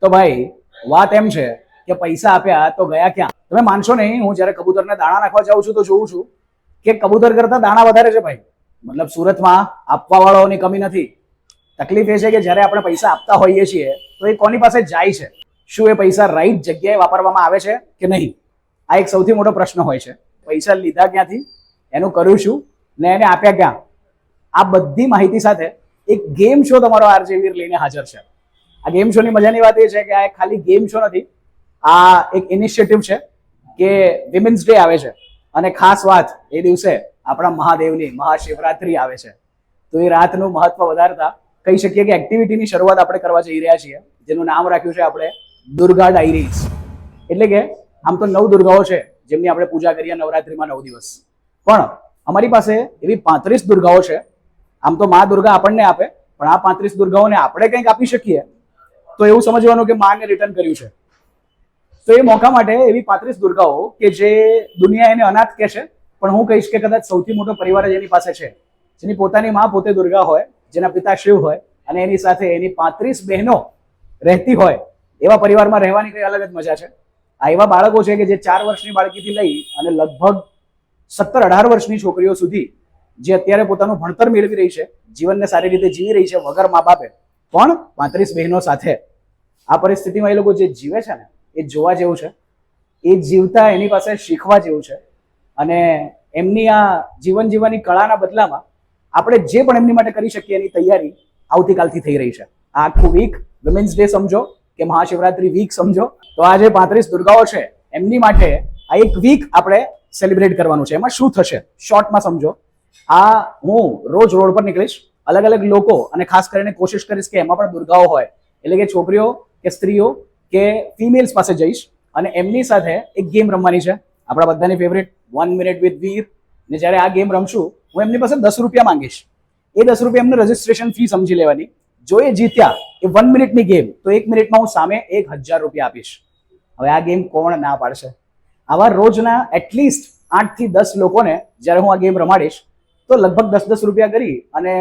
તો ભાઈ વાત એમ છે કે પૈસા આપ્યા તો ગયા ક્યાં? તમે માનશો નહીં, હું જ્યારે કબૂતરને દાણા નાખવા જાઉં છું તો જોઉં છું કે કબૂતર કરતા દાણા વધારે છે ભાઈ. મતલબ સુરતમાં આપવા વાળાઓની કમી નથી. તકલીફ એ છે કે જ્યારે આપણે પૈસા આપતા હોઈએ છીએ તો એ કોની પાસે જાય છે? શું એ પૈસા રાઈટ જગ્યાએ વાપરવામાં આવે છે કે નહીં? આ એક સૌથી મોટો પ્રશ્ન હોય છે. પૈસા લીધા ક્યાંથી, એનું કર્યું શું ને એને આપ્યા ક્યાં? આ બધી માહિતી સાથે એક ગેમ શો તમારો આરજે વીર લઈને હાજર છે. આ ગેમ શોની મજાની વાત એ છે કે આ એક ખાલી ગેમ શો નથી, આ એક ઇનિશિયેટિવ છે કે વિમેન્સ ડે આવે છે અને ખાસ વાત એ દિવસે આપણા મહાદેવની મહાશિવરાત્રી આવે છે. તો એ રાતનું મહત્વ વધારતા કહી શકીએ કે એક્ટિવિટીની શરૂઆત આપણે કરવા જઈ રહ્યા છીએ, જેનું નામ રાખ્યું છે આપણે દુર્ગા ડાયરીઝ. એટલે કે આમ તો 9 દુર્ગાઓ છે જેમની આપણે પૂજા કરીએ નવરાત્રીમાં 9 દિવસ, પણ અમારી પાસે એવી 35 દુર્ગાઓ છે. આમ તો મા દુર્ગા આપણને આપે, પણ આ 35 દુર્ગાઓને આપણે કંઈક આપી શકીએ તો એવું સમજવાનું કે માને રિટર્ન કર્યું છે. તો એ મોકા માટે એવી 35 દુર્ગાઓ કે જે દુનિયા એને અનાથ કહે છે, પણ હું કહીશ કે કદાચ સૌથી મોટો પરિવાર જ એની પાસે છે, જેની પોતાની માં પોતે દુર્ગા હોય, જેના પિતા શિવ હોય અને એની સાથે એની 35 બહેનો રહેતી હોય. એવા પરિવારમાં રહેવાની કઈ અલગ જ મજા છે. આ એવા બાળકો છે કે જે 4 વર્ષની બાળકીથી લઈ અને લગભગ 17-18 વર્ષની છોકરીઓ સુધી જે અત્યારે પોતાનું ભણતર મેળવી રહી છે, જીવનને સારી રીતે જીવી રહી છે વગર મા બાપે, પણ 35 બહેનો સાથે. આ પરિસ્થિતિમાં એ લોકો જે જીવે છે ને એ જોવા જેવું છે. એ જીવતા એની પાસે શીખવા જેવું છે. અને એમની આ જીવન જીવવાની કળાના બદલામાં આપણે જે પણ એમની માટે કરી શકીએ એની તૈયારી આવતીકાલથી થઈ રહી છે. આ આખું વીક વિમેન્સ ડે સમજો કે મહાશિવરાત્રી વીક સમજો. તો આ જે 35 દુર્ગાઓ છે એમની માટે આ એક વીક આપણે સેલિબ્રેટ કરવાનું છે. એમાં શું થશે શોર્ટમાં સમજો. આ હું રોજ રોડ પર નીકળીશ, અલગ અલગ લોકો, અને ખાસ કરીને કોશિશ કરીશ કે એમાં પણ દુર્ગાઓ હોય, એટલે કે છોકરીઓ કે સ્ત્રીઓ કે ફિમેલ્સ પાસે જઈશ અને એમની સાથે એક ગેમ રમવાની છે, આપણા બધાની ફેવરેટ 1 મિનિટ વિથ વીર. ને જ્યારે આ ગેમ રમશું હું એમની પાસે 10 રૂપિયા માંગીશ. એ 10 રૂપિયા એમને રજીસ્ટ્રેશન ફી સમજી લેવાની. જો એ જીત્યા એ 1 મિનિટની ગેમ, તો 1 મિનિટમાં હું સામે 1000 રૂપિયા આપીશ. હવે આ ગેમ કોણ ના પાડશે? આવા રોજના એટલીસ્ટ 8 થી 10 લોકોને જ્યારે હું આ ગેમ રમાડીશ તો લગભગ 10-10 રૂપિયા કરી અને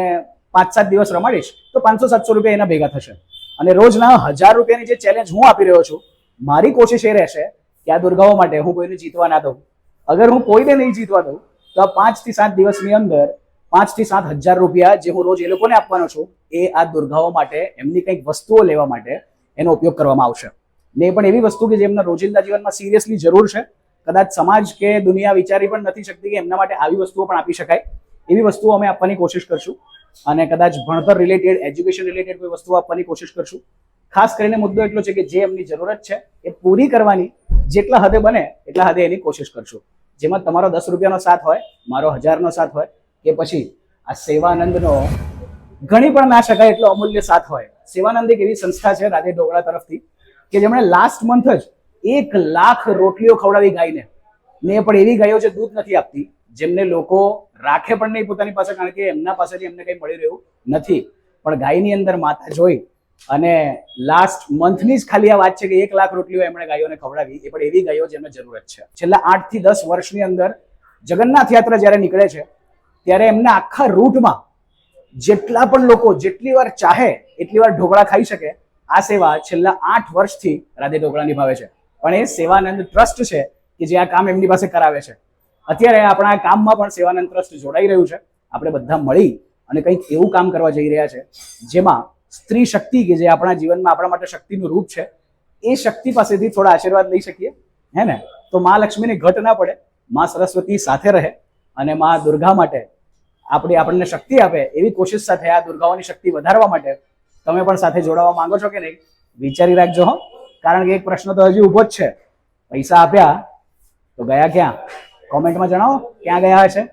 5-7 દિવસ રમાડીશ તો 500-700 રૂપિયા એના ભેગા થશે. અને રોજના 1000 રૂપિયાની જે ચેલેન્જ હું આપી રહ્યો છું, મારી કોશિશ એ રહેશે કે આ દુર્ગાઓ માટે હું કોઈને જીતવા ના દઉં. અગર હું કોઈને નહીં જીતવા દઉં તો આ 5 થી 7 દિવસની અંદર 5 થી 7 હજાર રૂપિયા જે હું રોજ એ લોકોને આપવાનો છું, એ આ દુર્ગાઓ માટે એમની કંઈક વસ્તુઓ લેવા માટે એનો ઉપયોગ કરવામાં આવશે. ને એ પણ એવી વસ્તુ કે જે એમના રોજિંદા જીવનમાં સિરિયસલી જરૂર છે. કદાચ સમાજ કે દુનિયા વિચારી પણ નથી શકતી કે એમના માટે આવી વસ્તુઓ પણ આપી શકાય. એવી વસ્તુઓ અમે આપવાની કોશિશ કરશું. અને કદાચ ભણતર રિલેટેડ, એજ્યુકેશન રિલેટેડ કોઈ વસ્તુઓ આપવાની કોશિશ કરશું. ખાસ કરીને મુદ્દો એટલો છે કે જે એમની જરૂરત છે એ પૂરી કરવાની જેટલા હદે બને એટલા હદે એની કોશિશ કરશું. જેમાં તમારો 10 રૂપિયાનો સાથ હોય, મારો 1000નો સાથ હોય, કે પછી આ સેવાનંદનો ગણી પણ ના શકાય એટલો અમૂલ્ય સાથ હોય. સેવાનંદ એક એવી સંસ્થા છે રાધે ઢોકળા તરફથી કે જેમણે લાસ્ટ મંથ જ 1 લાખ રોટલીઓ ખવડાવી ગાયને. ને એ પણ એવી ગાયો જે દૂધ નથી આપતી, જેમને લોકો રાખે પણ નહીં પોતાની પાસે, કારણ કે એમના પાસેથી એમને કંઈ મળી રહ્યું નથી. પણ ગાયની અંદર માતા જોઈ અને લાસ્ટ મંથની જ ખાલી આ વાત છે કે 1 લાખ રોટલીઓ એમણે ગાયોને ખવડાવી. એ પણ એવી ગાયો જેમને જરૂરત છે. છેલ્લા 8 થી 10 વર્ષની અંદર જગન્નાથ યાત્રા જ્યારે નીકળે છે ત્યારે એમના આખા રૂટમાં જેટલા પણ લોકો જેટલી વાર ચાહે એટલી વાર ઢોકળા ખાઈ શકે, આ સેવા છેલ્લા 8 વર્ષથી રાધે ઢોકળા નિભાવે છે. પણ એ સેવાનંદ ટ્રસ્ટ છે કે જે આ કામ એમની પાસે કરાવે છે. અત્યારે આપણા આ કામમાં પણ સેવાનંદ ટ્રસ્ટ જોડાઈ રહ્યું છે. આપણે બધા મળી અને કંઈક એવું કામ કરવા જઈ રહ્યા છે જેમાં સ્ત્રી શક્તિ કે જે આપણા જીવનમાં આપણા માટે શક્તિનું રૂપ છે, એ શક્તિ પાસેથી થોડા આશીર્વાદ લઈ શકીએ, હે ને? તો મા લક્ષ્મીની ઘટ ના પડે, મા સરસ્વતી સાથે રહે અને મા દુર્ગા માટે આપણને શક્તિ આપે, એવી કોશિશ સાથે આ દુર્ગાઓની શક્તિ વધારવા માટે તમે પણ સાથે જોડાવા માંગો છો કે નહીં? વિચારી રાખજો હો. કારણ કે એક પ્રશ્ન તો હજી ઊભો જ છે, પૈસા આપ્યા તો ગયા ક્યાં? કોમેન્ટમાં જણાવો ક્યાં ગયા હશે.